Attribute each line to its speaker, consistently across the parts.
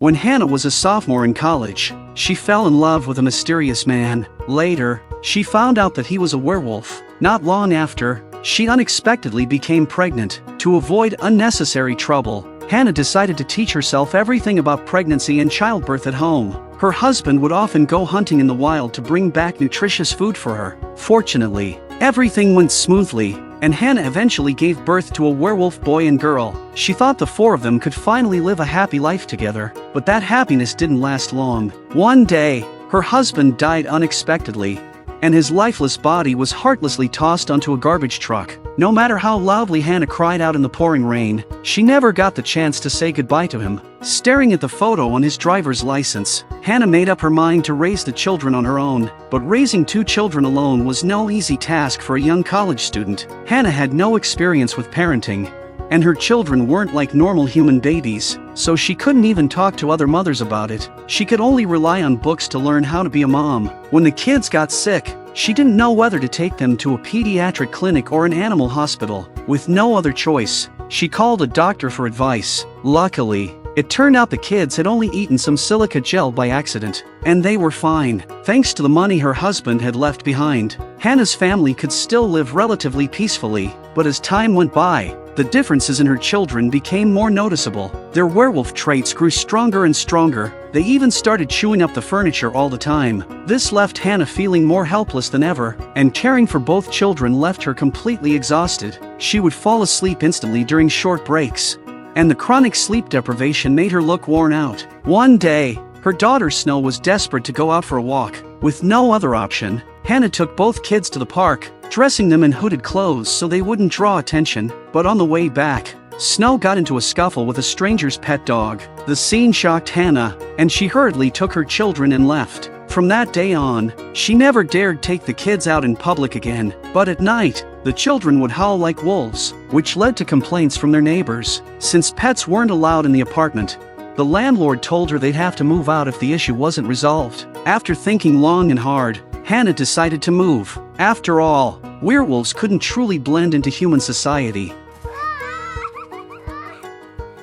Speaker 1: When Hana was a sophomore in college, she fell in love with a mysterious man. Later, she found out that he was a werewolf. Not long after, she unexpectedly became pregnant. To avoid unnecessary trouble, Hana decided to teach herself everything about pregnancy and childbirth at home. Her husband would often go hunting in the wild to bring back nutritious food for her. Fortunately, everything went smoothly, and Hana eventually gave birth to a werewolf boy and girl. She thought the four of them could finally live a happy life together, but that happiness didn't last long. One day, her husband died unexpectedly, and his lifeless body was heartlessly tossed onto a garbage truck. No matter how loudly Hana cried out in the pouring rain, she never got the chance to say goodbye to him. Staring at the photo on his driver's license, Hana made up her mind to raise the children on her own. But raising two children alone was no easy task for a young college student. Hana had no experience with parenting, and her children weren't like normal human babies, so she couldn't even talk to other mothers about it. She could only rely on books to learn how to be a mom. When the kids got sick, she didn't know whether to take them to a pediatric clinic or an animal hospital. With no other choice, she called a doctor for advice. Luckily, it turned out the kids had only eaten some silica gel by accident, and they were fine. Thanks to the money her husband had left behind, Hana's family could still live relatively peacefully. But as time went by, the differences in her children became more noticeable. Their werewolf traits grew stronger and stronger. They even started chewing up the furniture all the time. This left Hana feeling more helpless than ever, and caring for both children left her completely exhausted. She would fall asleep instantly during short breaks, and the chronic sleep deprivation made her look worn out. One day, her daughter Snow was desperate to go out for a walk. With no other option, Hana took both kids to the park, dressing them in hooded clothes so they wouldn't draw attention. But on the way back, Snow got into a scuffle with a stranger's pet dog. The scene shocked Hana, and she hurriedly took her children and left. From that day on, she never dared take the kids out in public again. But at night, the children would howl like wolves, which led to complaints from their neighbors. Since pets weren't allowed in the apartment, the landlord told her they'd have to move out if the issue wasn't resolved. After thinking long and hard, Hana decided to move. After all, werewolves couldn't truly blend into human society.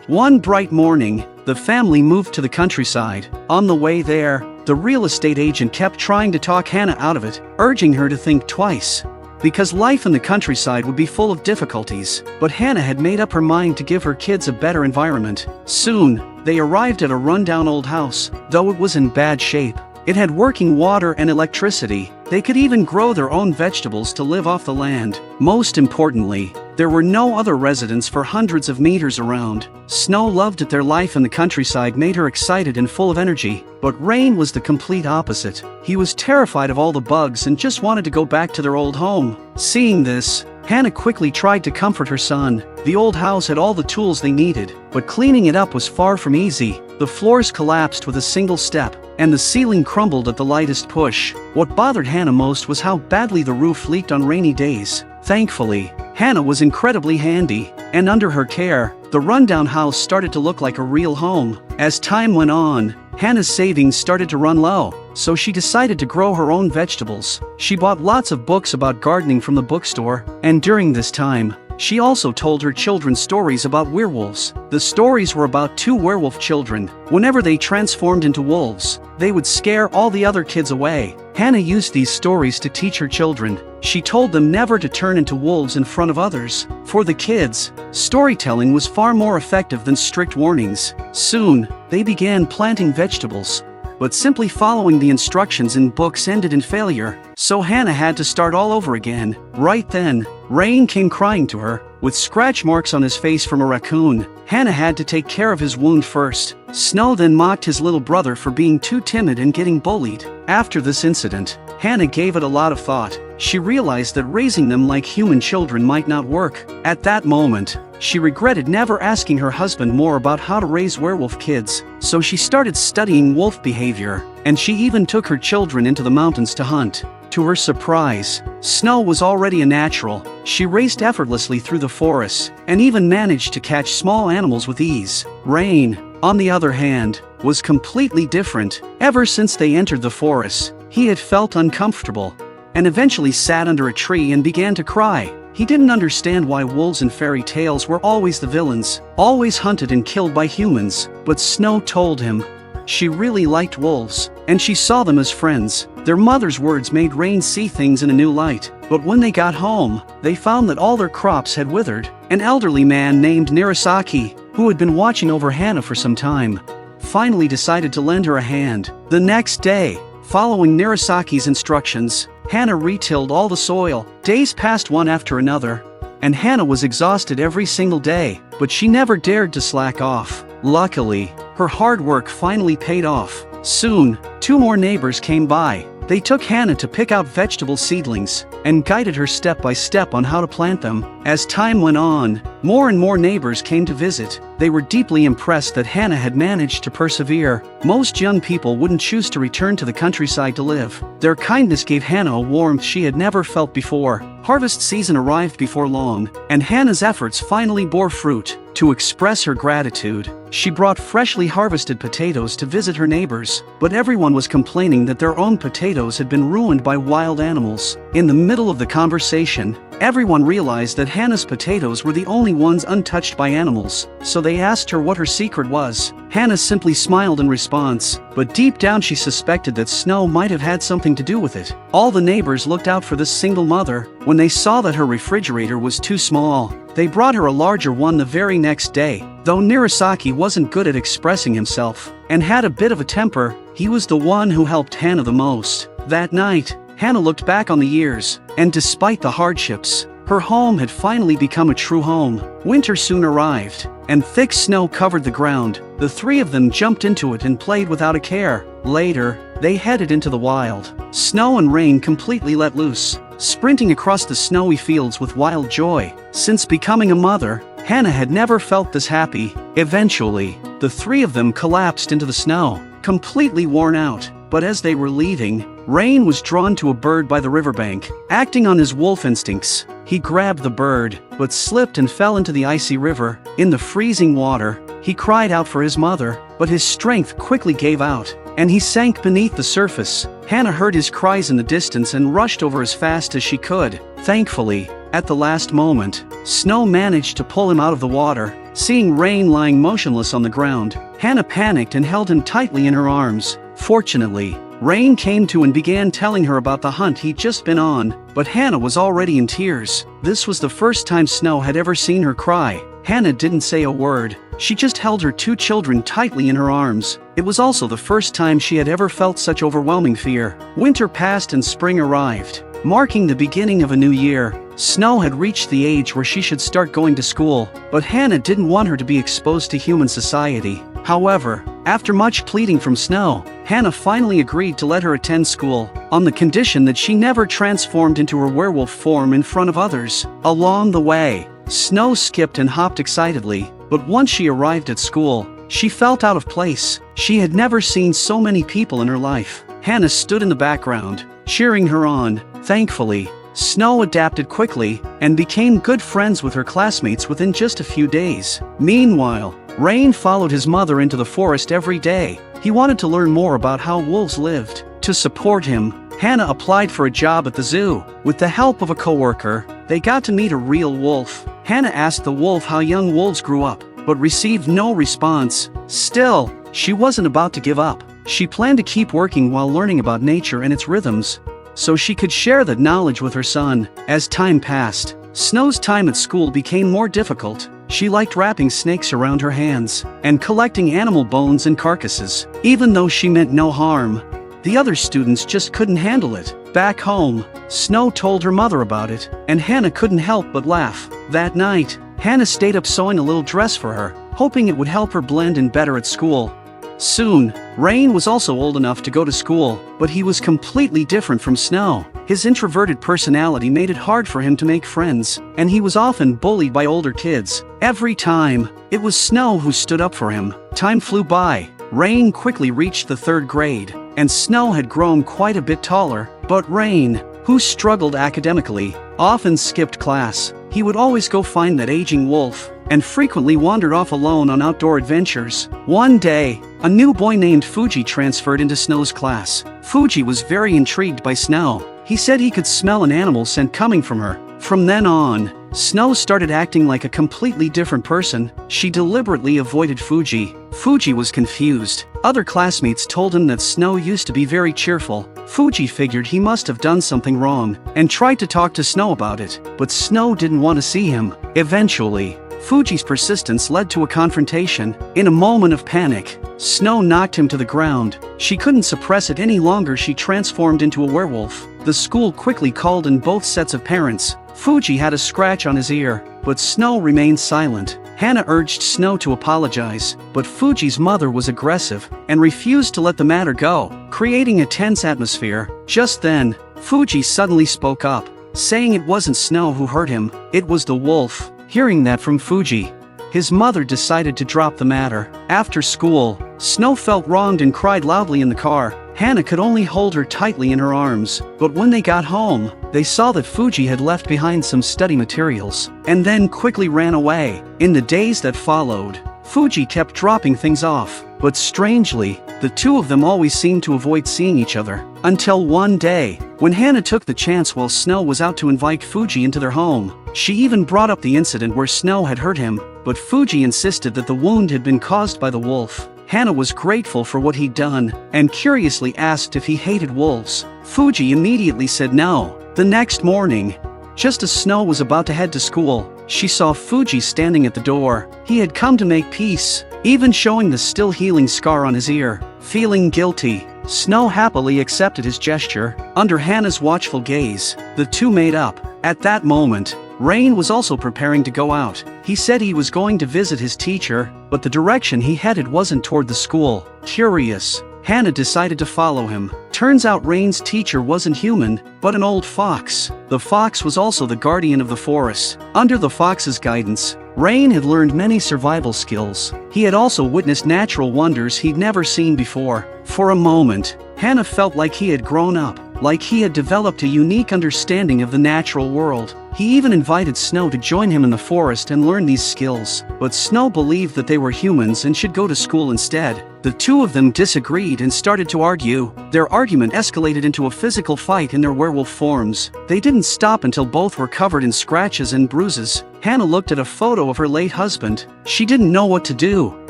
Speaker 1: One bright morning, the family moved to the countryside. On the way there, the real estate agent kept trying to talk Hana out of it, urging her to think twice, because life in the countryside would be full of difficulties. But Hana had made up her mind to give her kids a better environment. Soon, they arrived at a rundown old house. Though it was in bad shape, it had working water and electricity. They could even grow their own vegetables to live off the land. Most importantly, there were no other residents for hundreds of meters around. Snow loved it. Their life in the countryside made her excited and full of energy. But Rain was the complete opposite. He was terrified of all the bugs and just wanted to go back to their old home. Seeing this, Hana quickly tried to comfort her son. The old house had all the tools they needed, but cleaning it up was far from easy. The floors collapsed with a single step, and the ceiling crumbled at the lightest push. What bothered Hana most was how badly the roof leaked on rainy days. Thankfully, Hana was incredibly handy, and under her care, the rundown house started to look like a real home. As time went on, Hana's savings started to run low, so she decided to grow her own vegetables. She bought lots of books about gardening from the bookstore, and during this time, she also told her children stories about werewolves. The stories were about two werewolf children. Whenever they transformed into wolves, they would scare all the other kids away. Hana used these stories to teach her children. She told them never to turn into wolves in front of others. For the kids, storytelling was far more effective than strict warnings. Soon, they began planting vegetables, but simply following the instructions in books ended in failure. So Hana had to start all over again. Right then, Rain came crying to her, with scratch marks on his face from a raccoon. Hana had to take care of his wound first. Snow then mocked his little brother for being too timid and getting bullied. After this incident, Hana gave it a lot of thought. She realized that raising them like human children might not work. At that moment, she regretted never asking her husband more about how to raise werewolf kids, so she started studying wolf behavior, and she even took her children into the mountains to hunt. To her surprise, Snow was already a natural. She raced effortlessly through the forests, and even managed to catch small animals with ease. Rain, on the other hand, was completely different. Ever since they entered the forest, he had felt uncomfortable, and eventually sat under a tree and began to cry. He didn't understand why wolves in fairy tales were always the villains, always hunted and killed by humans, but Snow told him. She really liked wolves, and she saw them as friends. Their mother's words made Rain see things in a new light, but when they got home, they found that all their crops had withered. An elderly man named Narasaki, who had been watching over Hana for some time, finally decided to lend her a hand. The next day, following Narasaki's instructions, Hana retilled all the soil. Days passed one after another, and Hana was exhausted every single day, but she never dared to slack off. Luckily, her hard work finally paid off. Soon, 2 more neighbors came by. They took Hana to pick out vegetable seedlings and guided her step by step on how to plant them. As time went on, more and more neighbors came to visit. They were deeply impressed that Hana had managed to persevere. Most young people wouldn't choose to return to the countryside to live. Their kindness gave Hana a warmth she had never felt before. Harvest season arrived before long, and Hana's efforts finally bore fruit. To express her gratitude, she brought freshly harvested potatoes to visit her neighbors, but everyone was complaining that their own potatoes had been ruined by wild animals. In the middle of the conversation, everyone realized that Hana's potatoes were the only ones untouched by animals, so they asked her what her secret was. Hana simply smiled in response, but deep down she suspected that Snow might have had something to do with it. All the neighbors looked out for this single mother. When they saw that her refrigerator was too small, they brought her a larger one the very next day. Though Narasaki wasn't good at expressing himself and had a bit of a temper, he was the one who helped Hana the most. That night, Hana looked back on the years, and despite the hardships, her home had finally become a true home. Winter soon arrived, and thick snow covered the ground. The 3 of them jumped into it and played without a care. Later, they headed into the wild. Snow and Rain completely let loose, sprinting across the snowy fields with wild joy. Since becoming a mother, Hana had never felt this happy. Eventually, the 3 of them collapsed into the snow, completely worn out. But as they were leaving, Rain was drawn to a bird by the riverbank. Acting on his wolf instincts, he grabbed the bird, but slipped and fell into the icy river. In the freezing water, he cried out for his mother, but his strength quickly gave out, and he sank beneath the surface. Hana heard his cries in the distance and rushed over as fast as she could. Thankfully, at the last moment, Snow managed to pull him out of the water. Seeing Rain lying motionless on the ground, Hana panicked and held him tightly in her arms. Fortunately, Rain came to and began telling her about the hunt he'd just been on, but Hana was already in tears. This was the first time Snow had ever seen her cry. Hana didn't say a word. She just held her 2 children tightly in her arms. It was also the first time she had ever felt such overwhelming fear. Winter passed and spring arrived, marking the beginning of a new year. Snow had reached the age where she should start going to school, but Hana didn't want her to be exposed to human society. However, after much pleading from Snow, Hana finally agreed to let her attend school, on the condition that she never transformed into her werewolf form in front of others. Along the way, Snow skipped and hopped excitedly, but once she arrived at school, she felt out of place. She had never seen so many people in her life. Hana stood in the background, cheering her on. Thankfully, Snow adapted quickly and became good friends with her classmates within just a few days. Meanwhile, Rain followed his mother into the forest every day. He wanted to learn more about how wolves lived. To support him, Hana applied for a job at the zoo. With the help of a coworker, they got to meet a real wolf. Hana asked the wolf how young wolves grew up, but received no response. Still, she wasn't about to give up. She planned to keep working while learning about nature and its rhythms, so she could share that knowledge with her son. As time passed, Snow's time at school became more difficult. She liked wrapping snakes around her hands and collecting animal bones and carcasses. Even though she meant no harm, the other students just couldn't handle it. Back home, Snow told her mother about it, and Hana couldn't help but laugh. That night, Hana stayed up sewing a little dress for her, hoping it would help her blend in better at school. Soon, Rain was also old enough to go to school, but he was completely different from Snow. His introverted personality made it hard for him to make friends, and he was often bullied by older kids. Every time, it was Snow who stood up for him. Time flew by. Rain quickly reached the 3rd grade, and Snow had grown quite a bit taller. But Rain, who struggled academically, often skipped class. He would always go find that aging wolf, and frequently wandered off alone on outdoor adventures. One day, a new boy named Fuji transferred into Snow's class. Fuji was very intrigued by Snow. He said he could smell an animal scent coming from her. From then on, Snow started acting like a completely different person. She deliberately avoided Fuji. Fuji was confused. Other classmates told him that Snow used to be very cheerful. Fuji figured he must have done something wrong and tried to talk to Snow about it, but Snow didn't want to see him. Eventually, Fuji's persistence led to a confrontation. In a moment of panic, Snow knocked him to the ground. She couldn't suppress it any longer. She transformed into a werewolf. The school quickly called in both sets of parents. Fuji had a scratch on his ear, but Snow remained silent. Hana urged Snow to apologize, but Fuji's mother was aggressive and refused to let the matter go, creating a tense atmosphere. Just then, Fuji suddenly spoke up, saying it wasn't Snow who hurt him, it was the wolf. Hearing that from Fuji, his mother decided to drop the matter. After school, Snow felt wronged and cried loudly in the car. Hana could only hold her tightly in her arms, but when they got home, they saw that Fuji had left behind some study materials, and then quickly ran away. In the days that followed, Fuji kept dropping things off, but strangely, the two of them always seemed to avoid seeing each other. Until one day, when Hana took the chance while Snow was out to invite Fuji into their home. She even brought up the incident where Snow had hurt him, but Fuji insisted that the wound had been caused by the wolf. Hana was grateful for what he'd done, and curiously asked if he hated wolves. Fuji immediately said no. The next morning, just as Snow was about to head to school, she saw Fuji standing at the door. He had come to make peace, even showing the still healing scar on his ear. Feeling guilty, Snow happily accepted his gesture. Under Hana's watchful gaze, the two made up. At that moment, Rain was also preparing to go out. He said he was going to visit his teacher, but the direction he headed wasn't toward the school. Curious, Hana decided to follow him. Turns out Rain's teacher wasn't human, but an old fox. The fox was also the guardian of the forest. Under the fox's guidance, Rain had learned many survival skills. He had also witnessed natural wonders he'd never seen before. For a moment, Hana felt like he had grown up, like he had developed a unique understanding of the natural world. He even invited Snow to join him in the forest and learn these skills, but Snow believed that they were humans and should go to school instead. The two of them disagreed and started to argue. Their argument escalated into a physical fight in their werewolf forms. They didn't stop until both were covered in scratches and bruises. Hana looked at a photo of her late husband. She didn't know what to do,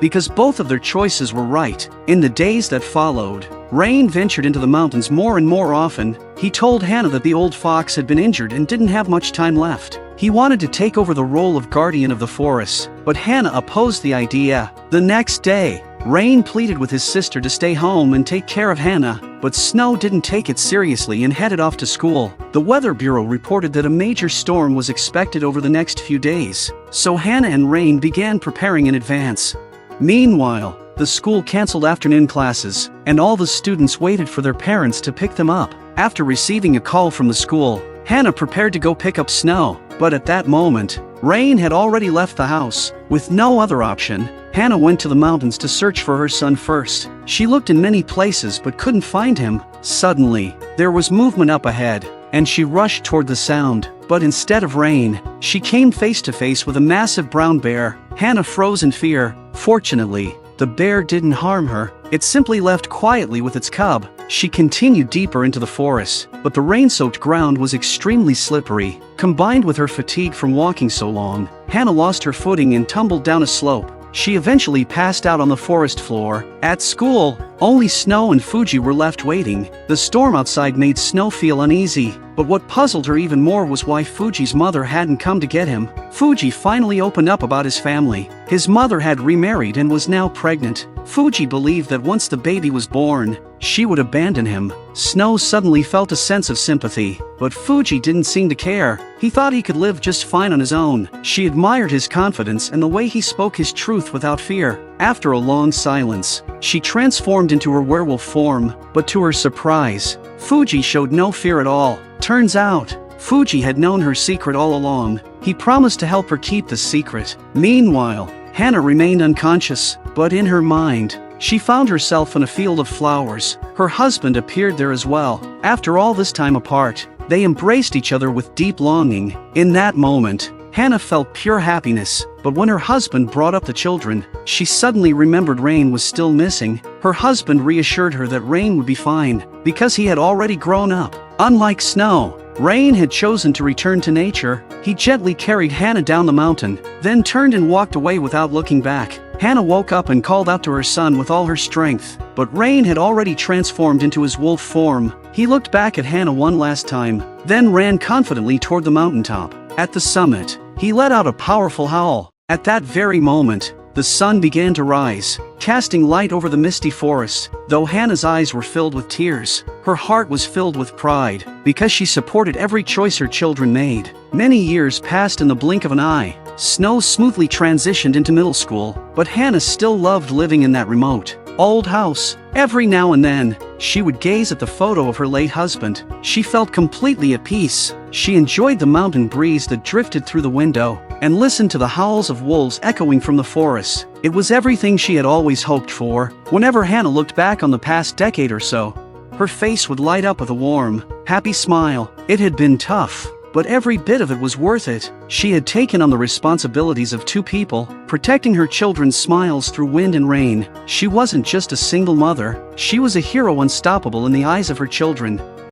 Speaker 1: because both of their choices were right. In the days that followed, Rain ventured into the mountains more and more often. He told Hana that the old fox had been injured and didn't have much time left. He wanted to take over the role of guardian of the forest, but Hana opposed the idea. The next day, Rain pleaded with his sister to stay home and take care of Hana, but Snow didn't take it seriously and headed off to school. The Weather Bureau reported that a major storm was expected over the next few days, so Hana and Rain began preparing in advance. Meanwhile, the school canceled afternoon classes, and all the students waited for their parents to pick them up. After receiving a call from the school, Hana prepared to go pick up Snow, but at that moment, Rain had already left the house. With no other option, Hana went to the mountains to search for her son first. She looked in many places but couldn't find him. Suddenly, there was movement up ahead, and she rushed toward the sound. But instead of Rain, she came face to face with a massive brown bear. Hana froze in fear. Fortunately, the bear didn't harm her. It simply left quietly with its cub. She continued deeper into the forest, but the rain-soaked ground was extremely slippery. Combined with her fatigue from walking so long, Hana lost her footing and tumbled down a slope. She eventually passed out on the forest floor. At school, only Snow and Fuji were left waiting. The storm outside made Snow feel uneasy, but what puzzled her even more was why Fuji's mother hadn't come to get him. Fuji finally opened up about his family. His mother had remarried and was now pregnant. Fuji believed that once the baby was born, she would abandon him. Snow suddenly felt a sense of sympathy, but Fuji didn't seem to care. He thought he could live just fine on his own. She admired his confidence and the way he spoke his truth without fear. After a long silence, she transformed into her werewolf form, but to her surprise, Fuji showed no fear at all. Turns out, Fuji had known her secret all along. He promised to help her keep the secret. Meanwhile, Hana remained unconscious, but in her mind, she found herself in a field of flowers. Her husband appeared there as well. After all this time apart, they embraced each other with deep longing. In that moment, Hana felt pure happiness, but when her husband brought up the children, she suddenly remembered Rain was still missing. Her husband reassured her that Rain would be fine, because he had already grown up. Unlike Snow, Rain had chosen to return to nature. He gently carried Hana down the mountain, then turned and walked away without looking back. Hana woke up and called out to her son with all her strength, but Rain had already transformed into his wolf form. He looked back at Hana one last time, then ran confidently toward the mountaintop. At the summit, he let out a powerful howl. At that very moment, the sun began to rise, casting light over the misty forest. Though Hana's eyes were filled with tears, her heart was filled with pride, because she supported every choice her children made. Many years passed in the blink of an eye. Snow smoothly transitioned into middle school, but Hana still loved living in that remote, old house. Every now and then, she would gaze at the photo of her late husband. She felt completely at peace. She enjoyed the mountain breeze that drifted through the window, and listened to the howls of wolves echoing from the forest. It was everything she had always hoped for. Whenever Hana looked back on the past decade or so, her face would light up with a warm, happy smile. It had been tough, but every bit of it was worth it. She had taken on the responsibilities of two people, protecting her children's smiles through wind and rain. She wasn't just a single mother, she was a hero unstoppable in the eyes of her children.